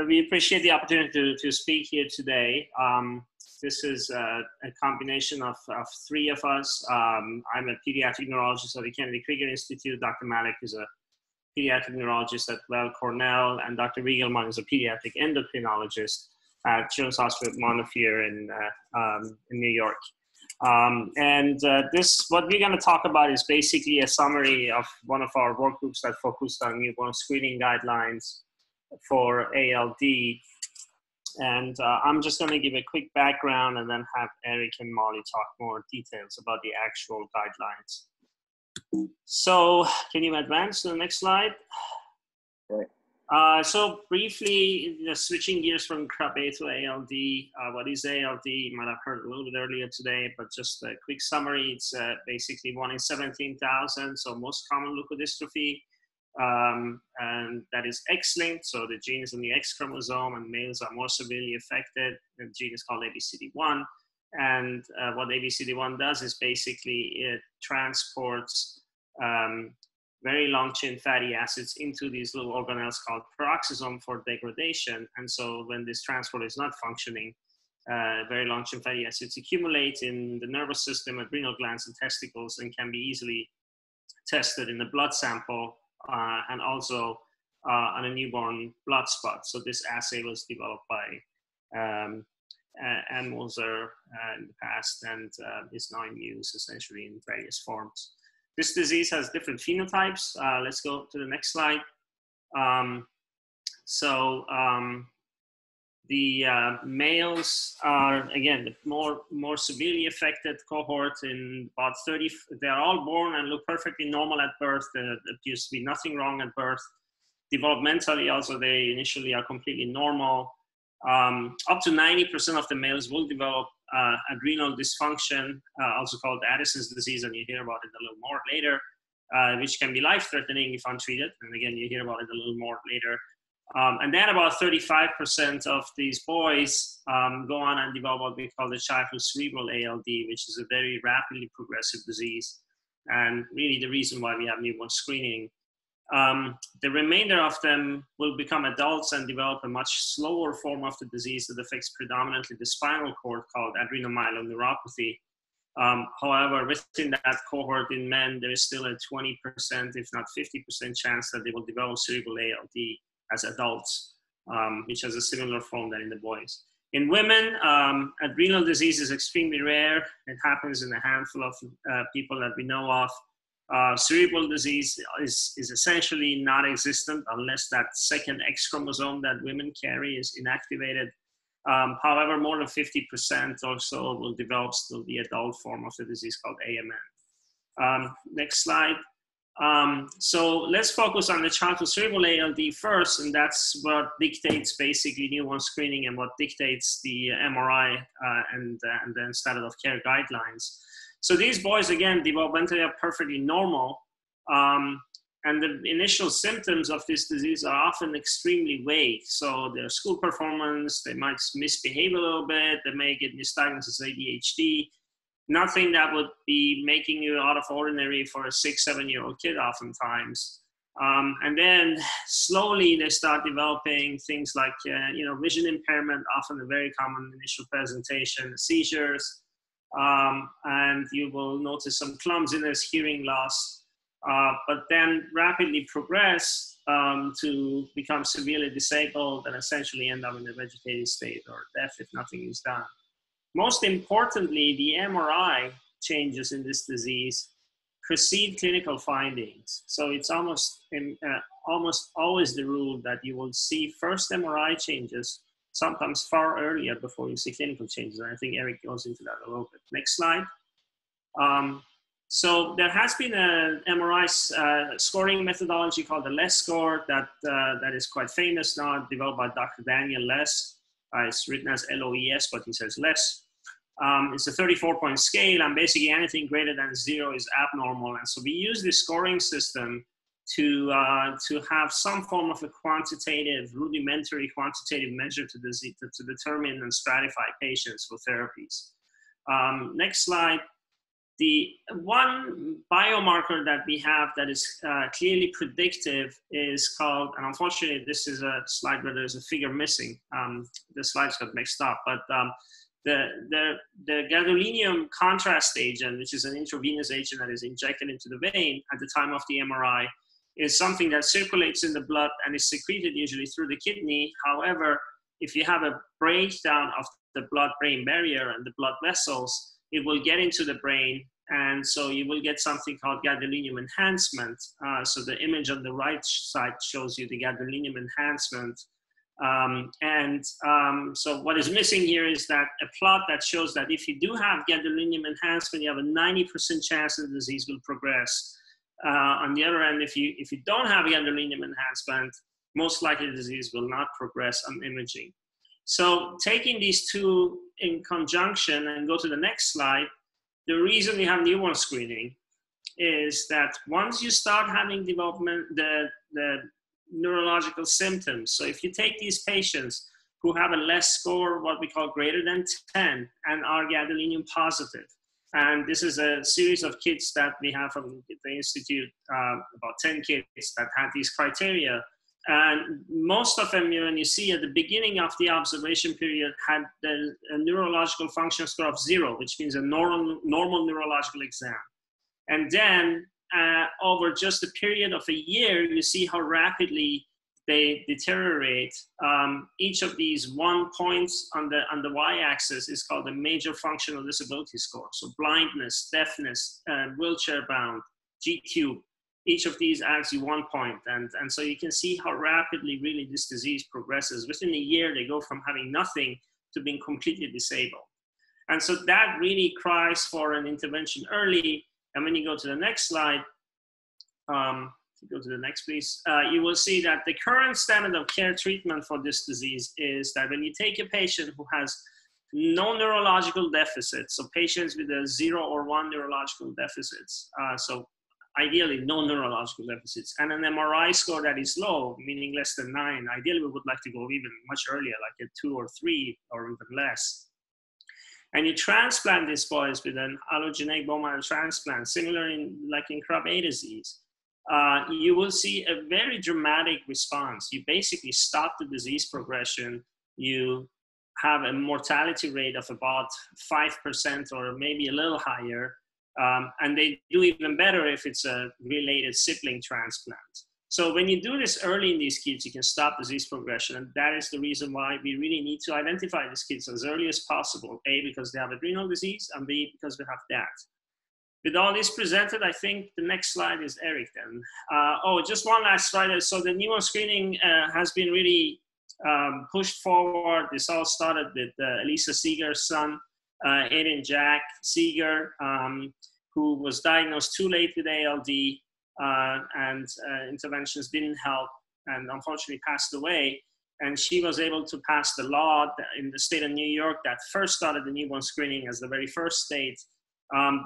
we appreciate the opportunity to speak here today. This is a combination of three of us. I'm a pediatric neurologist at the Kennedy Krieger Institute. Dr. Mallack is a pediatric neurologist at Weill Cornell, and Dr. Regelmann is a pediatric endocrinologist at Children's Hospital Montefiore in New York. What we're going to talk about is basically a summary of one of our work groups that focused on newborn screening guidelines for ALD. And I'm just going to give a quick background and then have Eric and Molly talk more details about the actual guidelines. So can you advance to the next slide? Right. So briefly, switching gears from Krabbe to ALD. What is ALD? You might have heard a little bit earlier today, but just a quick summary. It's basically 1 in 17,000, so most common leukodystrophy. And that is X-linked, so the gene is on the X chromosome, and males are more severely affected. The gene is called ABCD1. And what ABCD1 does is basically it transports very long chain fatty acids into these little organelles called peroxisome for degradation. And so when this transport is not functioning, very long chain fatty acids accumulate in the nervous system, adrenal glands, and testicles, and can be easily tested in a blood sample and also on a newborn blood spot. So this assay was developed by Ann Moser in the past and is now in use essentially in various forms. This disease has different phenotypes. Let's go to the next slide. The males are, again, the more severely affected cohort. In about 30, they're all born and look perfectly normal at birth. There appears to be nothing wrong at birth. Developmentally also, they initially are completely normal. Up to 90% of the males will develop adrenal dysfunction, also called Addison's disease, and you hear about it a little more later, which can be life-threatening if untreated. And again, you hear about it a little more later. And then about 35% of these boys go on and develop what we call the childhood cerebral ALD, which is a very rapidly progressive disease, and really the reason why we have newborn screening. The remainder of them will become adults and develop a much slower form of the disease that affects predominantly the spinal cord called adrenomyeloneuropathy. However, within that cohort in men, there is still a 20%, if not 50% chance that they will develop cerebral ALD as adults, which has a similar form than in the boys. In women, adrenal disease is extremely rare. It happens in a handful of people that we know of. Cerebral disease is essentially non-existent unless that second X chromosome that women carry is inactivated. However, more than 50% or so will develop still the adult form of the disease called AMN. Next slide. So let's focus on the childhood cerebral ALD first, and that's what dictates basically newborn screening and what dictates the MRI and then standard of care guidelines. So these boys, again, developmentally are perfectly normal, and the initial symptoms of this disease are often extremely vague. So their school performance, they might misbehave a little bit, they may get misdiagnosed as ADHD, nothing that would be making you out of ordinary for a 6-7-year-old kid oftentimes. And then slowly they start developing things like vision impairment, often a very common initial presentation, seizures, and you will notice some clumsiness, hearing loss, but then rapidly progress to become severely disabled and essentially end up in a vegetative state or death if nothing is done. Most importantly, the MRI changes in this disease precede clinical findings. So it's almost always the rule that you will see first MRI changes sometimes far earlier before you see clinical changes. And I think Eric goes into that a little bit. Next slide. So there has been an MRI scoring methodology called the LES score that is quite famous now, developed by Dr. Daniel Les. It's written as LOES, but he says LES. It's a 34-point scale, and basically anything greater than 0 is abnormal. And so we use this scoring system to have some form of a rudimentary quantitative measure to determine and stratify patients for therapies. Next slide. The one biomarker that we have that is clearly predictive is called, and unfortunately this is a slide where there's a figure missing. The slides got mixed up, but the gadolinium contrast agent, which is an intravenous agent that is injected into the vein at the time of the MRI, is something that circulates in the blood and is secreted usually through the kidney. However, if you have a breakdown of the blood-brain barrier and the blood vessels, it will get into the brain, and so you will get something called gadolinium enhancement. So the image on the right side shows you the gadolinium enhancement. So what is missing here is that a plot that shows that if you do have gadolinium enhancement, you have a 90% chance the disease will progress. On the other end, if you don't have gadolinium enhancement, most likely the disease will not progress on imaging. So taking these two in conjunction, and go to the next slide, the reason we have newborn screening is that once you start having development, the neurological symptoms. So if you take these patients who have a less score, what we call greater than 10, and are gadolinium positive, and this is a series of kids that we have from the Institute, about 10 kids that had these criteria. And most of them, when you see at the beginning of the observation period, had a neurological function score of 0, which means a normal neurological exam. And then over just a period of a year, you see how rapidly they deteriorate. Each of these 1 points on the y-axis is called the major functional disability score. So blindness, deafness, wheelchair bound, G-tube. Each of these adds you 1 point. And so you can see how rapidly really this disease progresses. Within a year, they go from having nothing to being completely disabled. And so that really cries for an intervention early. And when you go to the next slide, go to the next, please. You will see that the current standard of care treatment for this disease is that when you take a patient who has no neurological deficits, so patients with a 0 or 1 neurological deficits, so ideally no neurological deficits, and an MRI score that is low, meaning less than 9. Ideally, we would like to go even much earlier, like a 2 or 3 or even less. And you transplant these boys with an allogeneic bone marrow transplant, similar like in Krabbe disease. You will see a very dramatic response. You basically stop the disease progression. You have a mortality rate of about 5% or maybe a little higher. And they do even better if it's a related sibling transplant. So when you do this early in these kids, you can stop disease progression. And that is the reason why we really need to identify these kids as early as possible. A, because they have adrenal disease, and B, because we have that. With all this presented, I think the next slide is Eric then. Just one last slide. So the newborn screening has been really pushed forward. This all started with Elisa Seeger's son, Aiden Jack Seeger, who was diagnosed too late with ALD, and interventions didn't help, and unfortunately passed away. And she was able to pass the law in the state of New York that first started the newborn screening as the very first state.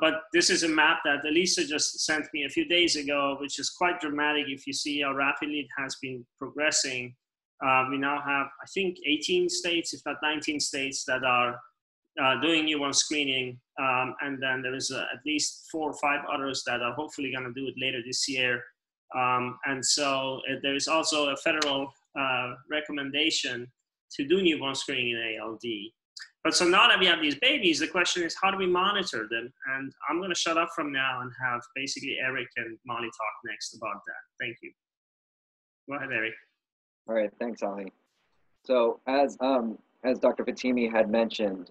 But this is a map that Elisa just sent me a few days ago, which is quite dramatic if you see how rapidly it has been progressing. We now have, I think, 18 states, if not 19 states, that are doing newborn screening. And then there is at least 4 or 5 others that are hopefully going to do it later this year. And so there is also a federal recommendation to do newborn screening in ALD. But so now that we have these babies, the question is, how do we monitor them? And I'm going to shut up from now and have basically Eric and Molly talk next about that. Thank you. Go ahead, Eric. All right, thanks, Ali. So as Dr. Fatemi had mentioned,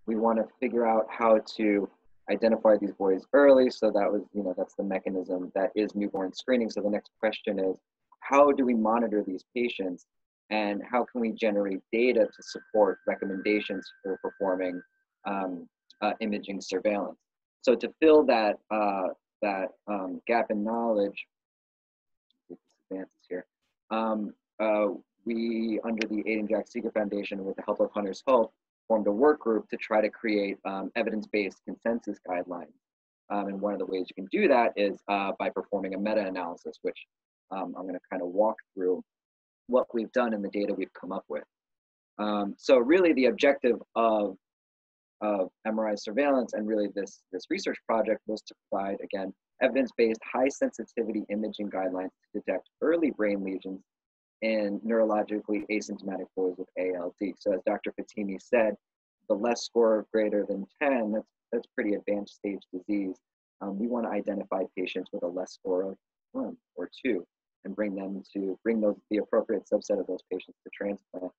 we want to figure out how to identify these boys early. So that was, that's the mechanism that is newborn screening. So the next question is, how do we monitor these patients, and how can we generate data to support recommendations for performing imaging surveillance? So to fill that gap in knowledge, advances here, we, under the Aiden Jack Seeger Foundation, with the help of Hunter's Hope, formed a work group to try to create evidence-based consensus guidelines. And one of the ways you can do that is by performing a meta-analysis, which I'm going to kind of walk through what we've done and the data we've come up with. So really the objective of of MRI surveillance and really this research project was to provide, again, evidence-based high sensitivity imaging guidelines to detect early brain lesions in neurologically asymptomatic boys with ALD. So as Dr. Fatemi said, the less score of greater than 10, that's pretty advanced stage disease. We want to identify patients with a less score of 1 or 2 and bring the appropriate subset of those patients to transplant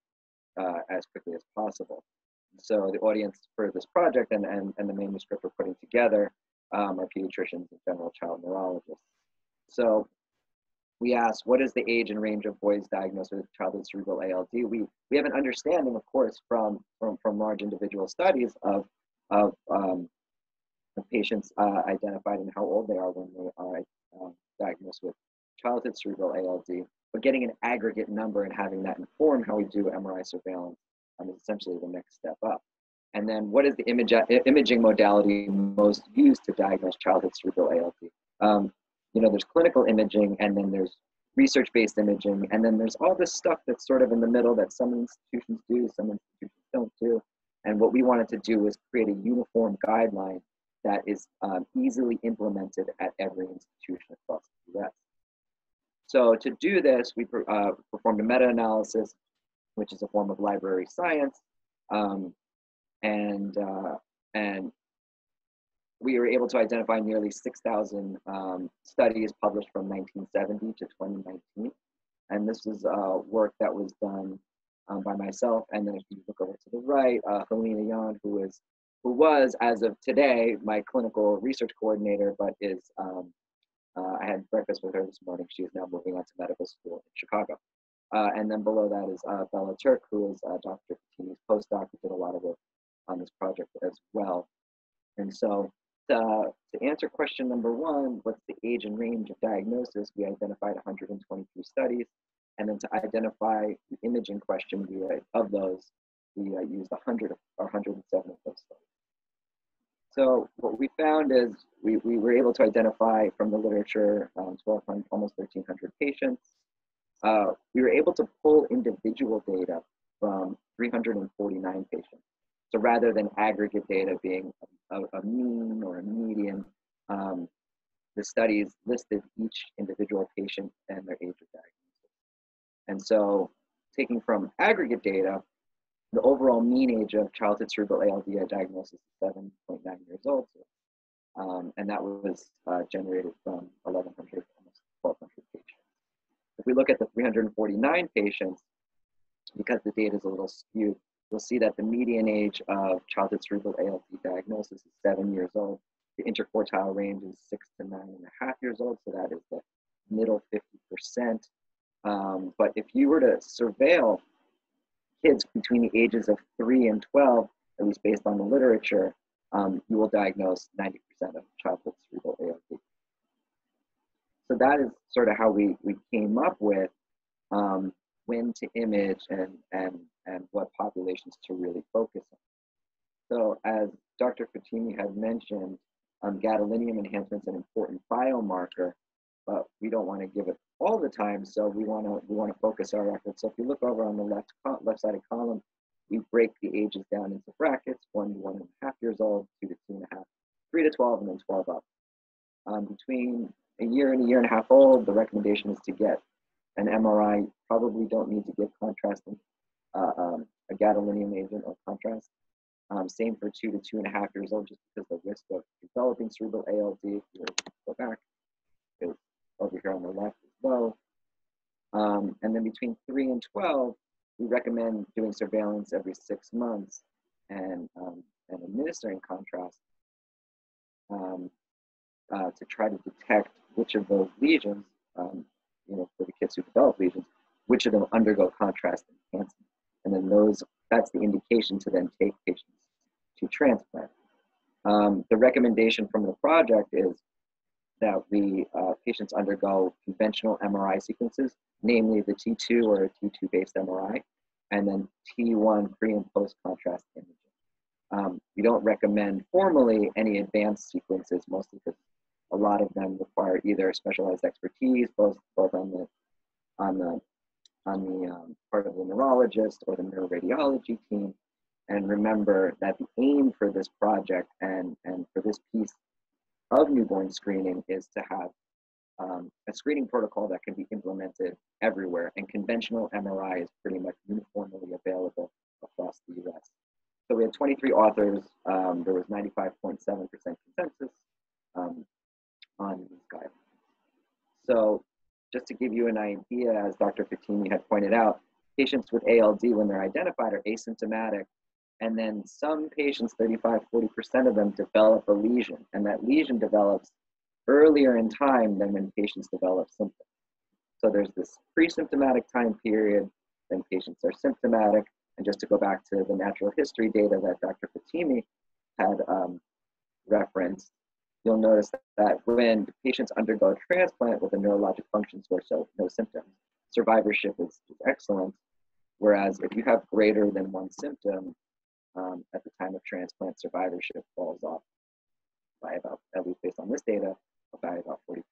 as quickly as possible. So the audience for this project and the manuscript we're putting together are pediatricians and general child neurologists. So we asked, what is the age and range of boys diagnosed with childhood cerebral ALD? We have an understanding, of course, from large individual studies of patients identified and how old they are when they are diagnosed with childhood cerebral ALD, but getting an aggregate number and having that inform how we do MRI surveillance is essentially the next step up. And then what is the imaging modality most used to diagnose childhood cerebral ALD? There's clinical imaging, and then there's research-based imaging, and then there's all this stuff that's sort of in the middle that some institutions do, some institutions don't do. And what we wanted to do was create a uniform guideline that is easily implemented at every institution across the US. So to do this, we performed a meta-analysis, which is a form of library science, and we were able to identify nearly 6,000 studies published from 1970 to 2019. And this is work that was done by myself. And then if you look over to the right, Helena Yan, who was, as of today, my clinical research coordinator, but is, I had breakfast with her this morning. She is now moving on to medical school in Chicago. And then below that is Bella Turk, who is Dr. Fatemi's postdoc, who did a lot of work on this project as well. And so to answer question number 1, what's the age and range of diagnosis? We identified 123 studies. And then to identify the imaging question, we used 100 or 107 of those studies. So what we found is we were able to identify from the literature 1,200, almost 1,300 patients. We were able to pull individual data from 349 patients. So rather than aggregate data being a mean or a median, the studies listed each individual patient and their age of diagnosis. And so taking from aggregate data, the overall mean age of childhood cerebral ALD diagnosis is 7.9 years old. And that was generated from 1,100, almost 1,200 patients. If we look at the 349 patients, because the data is a little skewed, you'll see that the median age of childhood cerebral ALD diagnosis is 7 years old. The interquartile range is 6 to 9.5 years old, so that is the middle 50%. But if you were to surveil kids between the ages of 3 and 12, at least based on the literature, you will diagnose 90% of childhood cerebral ALD. So that is sort of how we came up with when to image and what populations to really focus on. So as Dr. Fatemi had mentioned, gadolinium enhancement is an important biomarker, but we don't want to give it all the time, so we want to focus our efforts. So if you look over on the left-sided column, we break the ages down into brackets: 1 to 1.5 years old, 2 to 2.5, 3 to 12, and then 12 up. Between a year and a half old, the recommendation is to get an MRI. Probably don't need to give contrasting a gadolinium agent or contrast. Same for 2 to 2.5 years old, just because the risk of developing cerebral ALD, if you go back, is over here on the left is low. And then between 3 and 12, we recommend doing surveillance every 6 months and administering contrast to try to detect which of those lesions, for the kids who develop lesions, which of them undergo contrast enhancement. And then that's the indication to then take patients to transplant. The recommendation from the project is that patients undergo conventional MRI sequences, namely the T2 or a T2-based MRI, and then T1 pre and post contrast imaging. We don't recommend formally any advanced sequences, mostly because a lot of them require either specialized expertise, both on the part of the neurologist or the neuroradiology team, And remember that the aim for this project and for this piece of newborn screening is to have a screening protocol that can be implemented everywhere, and conventional MRI is pretty much uniformly available across the US. So we had 23 authors. There was 95.7% consensus on these guidelines. So just to give you an idea, as Dr. Fatemi had pointed out, patients with ALD, when they're identified, are asymptomatic. And then some patients, 35, 40% of them, develop a lesion. And that lesion develops earlier in time than when patients develop symptoms. So there's this pre-symptomatic time period, then patients are symptomatic. And just to go back to the natural history data that Dr. Fatemi had referenced, you'll notice that when patients undergo transplant with a neurologic function score, so no symptoms, survivorship is excellent. Whereas if you have greater than one symptom, at the time of transplant, survivorship falls off by about, at least based on this data, by about 40%.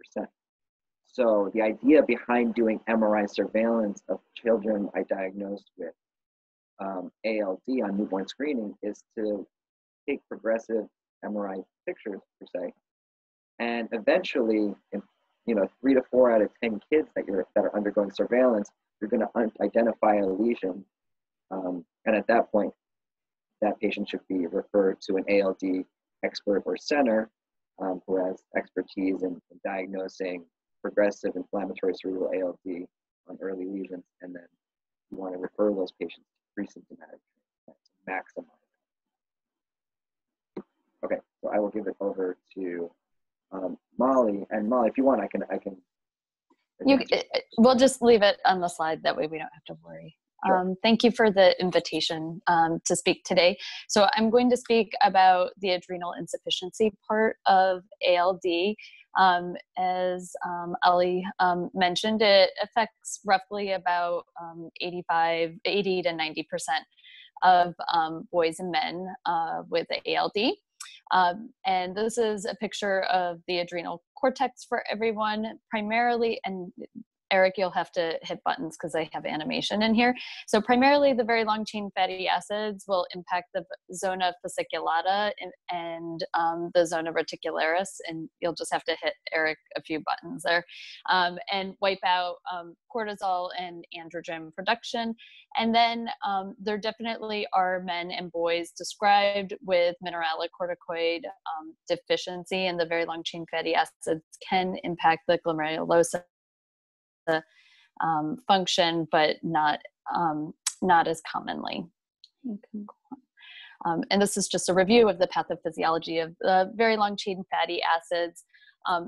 So the idea behind doing MRI surveillance of children I diagnosed with ALD on newborn screening is to take progressive MRI pictures, per se, and eventually, in 3 to 4 out of 10 kids that are undergoing surveillance, you're going to identify a lesion, and at that point, that patient should be referred to an ALD expert or center who has expertise in diagnosing progressive inflammatory cerebral ALD on early lesions, and then you want to refer those patients to pre-symptomatic treatment to maximize. Okay, so I will give it over to Molly. And Molly, if you want, I can. We'll just leave it on the slide. That way we don't have to worry. Sure. Thank you for the invitation to speak today. So I'm going to speak about the adrenal insufficiency part of ALD. As Ali mentioned, it affects roughly about 80 to 90% of boys and men with ALD. And this is a picture of the adrenal cortex for everyone, primarily, and Eric, you'll have to hit buttons because I have animation in here. So primarily the very long chain fatty acids will impact the zona fasciculata and the zona reticularis, and you'll just have to hit Eric a few buttons there, and wipe out cortisol and androgen production. And then there definitely are men and boys described with mineralocorticoid deficiency, and the very long chain fatty acids can impact the glomerulosa function, but not as commonly. And this is just a review of the pathophysiology of the very long chain fatty acids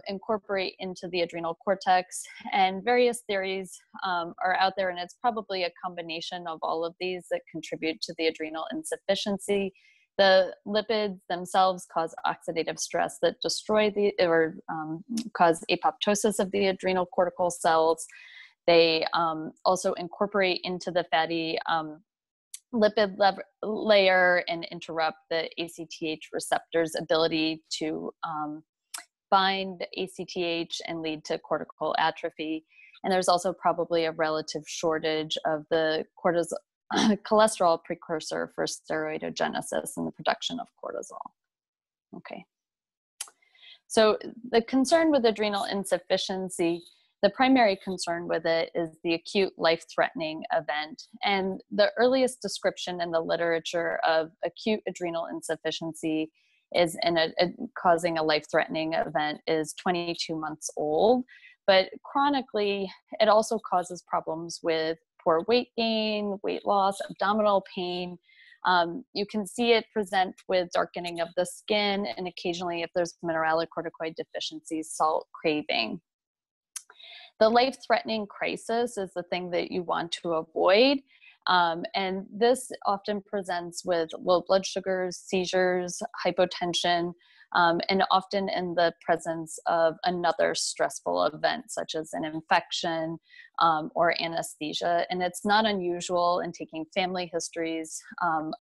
incorporate into the adrenal cortex, and various theories are out there, and it's probably a combination of all of these that contribute to the adrenal insufficiency. The lipids themselves cause oxidative stress that destroy or cause apoptosis of the adrenal cortical cells. They also incorporate into the fatty lipid layer and interrupt the ACTH receptor's ability to bind ACTH and lead to cortical atrophy. And there's also probably a relative shortage of the cholesterol precursor for steroidogenesis and the production of cortisol. Okay. So the concern with adrenal insufficiency, the primary concern with it is the acute life-threatening event. And the earliest description in the literature of acute adrenal insufficiency is causing a life-threatening event is 22 months old. But chronically, it also causes problems with poor weight gain, weight loss, abdominal pain. You can see it present with darkening of the skin, and occasionally, if there's mineralocorticoid deficiency, salt craving. The life-threatening crisis is the thing that you want to avoid. And this often presents with low blood sugars, seizures, hypotension, and often in the presence of another stressful event, such as an infection or anesthesia. And it's not unusual in taking family histories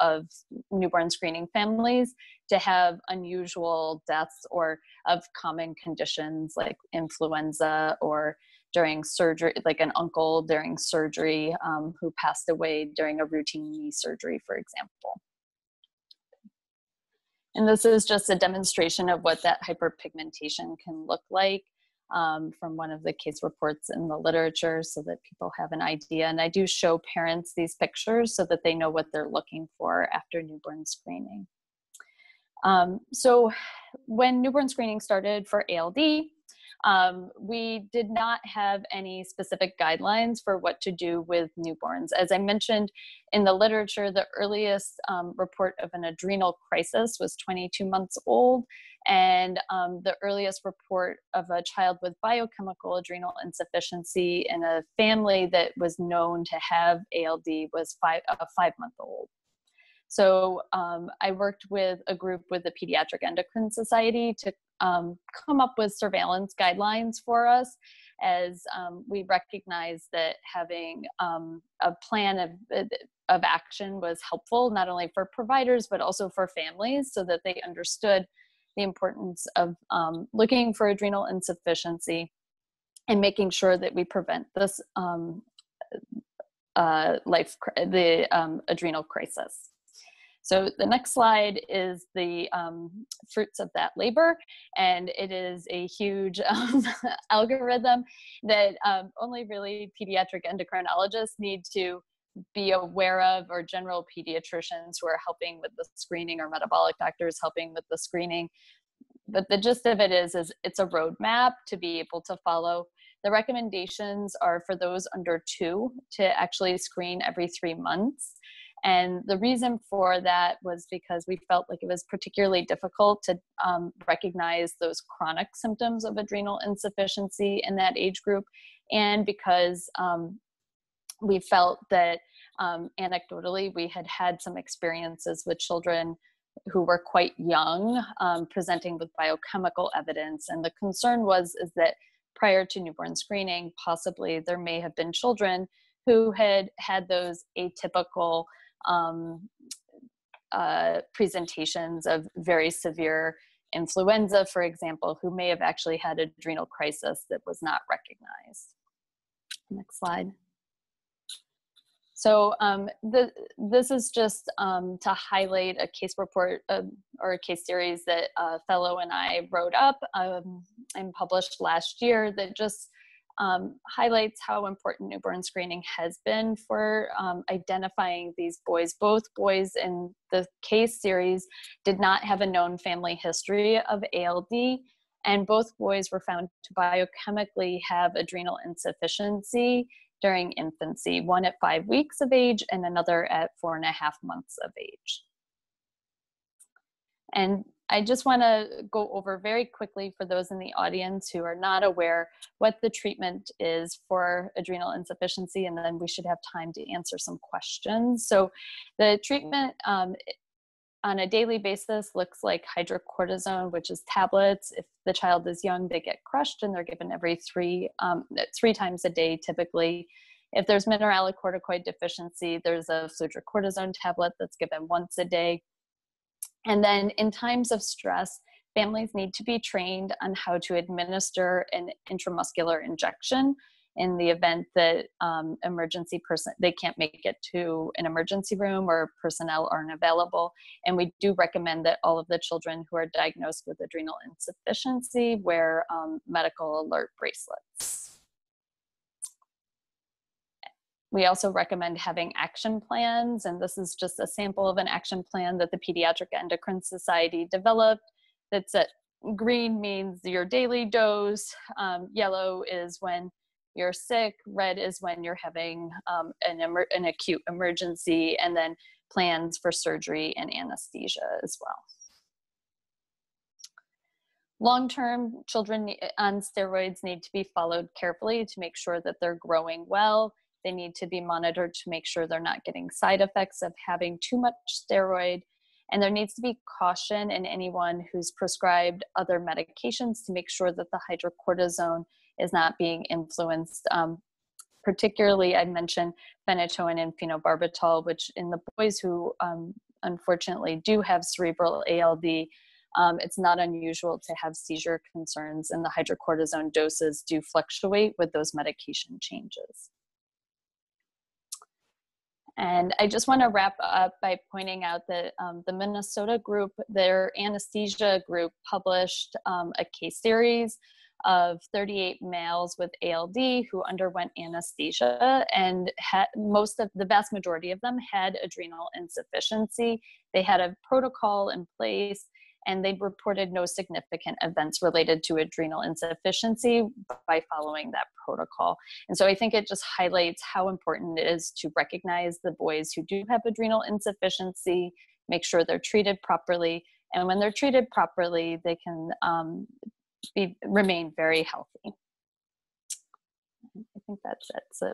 of newborn screening families to have unusual deaths or of common conditions like influenza, or during surgery, like an uncle during surgery who passed away during a routine knee surgery, for example. And this is just a demonstration of what that hyperpigmentation can look like from one of the case reports in the literature so that people have an idea. And I do show parents these pictures so that they know what they're looking for after newborn screening. So when newborn screening started for ALD, we did not have any specific guidelines for what to do with newborns. As I mentioned in the literature, the earliest report of an adrenal crisis was 22 months old, and the earliest report of a child with biochemical adrenal insufficiency in a family that was known to have ALD was a 5-month-old. So I worked with a group with the Pediatric Endocrine Society to come up with surveillance guidelines for us, as we recognized that having a plan of action was helpful, not only for providers, but also for families, so that they understood the importance of looking for adrenal insufficiency and making sure that we prevent this adrenal crisis. So the next slide is the fruits of that labor, and it is a huge algorithm that only really pediatric endocrinologists need to be aware of, or general pediatricians who are helping with the screening, or metabolic doctors helping with the screening. But the gist of it is it's a roadmap to be able to follow. The recommendations are for those under 2 to actually screen every 3 months. And the reason for that was because we felt like it was particularly difficult to recognize those chronic symptoms of adrenal insufficiency in that age group, and because we felt that anecdotally we had had some experiences with children who were quite young presenting with biochemical evidence. And the concern is that prior to newborn screening, possibly there may have been children who had those atypical presentations of very severe influenza, for example, who may have actually had adrenal crisis that was not recognized. Next slide. So this is just to highlight a case report or a case series that a fellow and I wrote up and published last year that just highlights how important newborn screening has been for identifying these boys. Both boys in the case series did not have a known family history of ALD, and both boys were found to biochemically have adrenal insufficiency during infancy, one at 5 weeks of age and another at 4.5 months of age. And I just want to go over very quickly for those in the audience who are not aware what the treatment is for adrenal insufficiency, and then we should have time to answer some questions. So the treatment on a daily basis looks like hydrocortisone, which is tablets. If the child is young, they get crushed and they're given every three times a day typically. If there's mineralocorticoid deficiency, there's a fludrocortisone tablet that's given once a day. And then in times of stress, families need to be trained on how to administer an intramuscular injection in the event that they can't make it to an emergency room or personnel aren't available. And we do recommend that all of the children who are diagnosed with adrenal insufficiency wear medical alert bracelets. We also recommend having action plans, and this is just a sample of an action plan that the Pediatric Endocrine Society developed. That's green means your daily dose, yellow is when you're sick, red is when you're having an acute emergency, and then plans for surgery and anesthesia as well. Long-term, children on steroids need to be followed carefully to make sure that they're growing well. They need to be monitored to make sure they're not getting side effects of having too much steroid. And there needs to be caution in anyone who's prescribed other medications to make sure that the hydrocortisone is not being influenced. Particularly, I mentioned phenytoin and phenobarbital, which in the boys who unfortunately do have cerebral ALD, it's not unusual to have seizure concerns, and the hydrocortisone doses do fluctuate with those medication changes. And I just want to wrap up by pointing out that the Minnesota group, their anesthesia group, published a case series of 38 males with ALD who underwent anesthesia, and the vast majority of them had adrenal insufficiency. They had a protocol in place, and they reported no significant events related to adrenal insufficiency by following that protocol. And so I think it just highlights how important it is to recognize the boys who do have adrenal insufficiency, make sure they're treated properly, and when they're treated properly, they can remain very healthy. I think that's it. So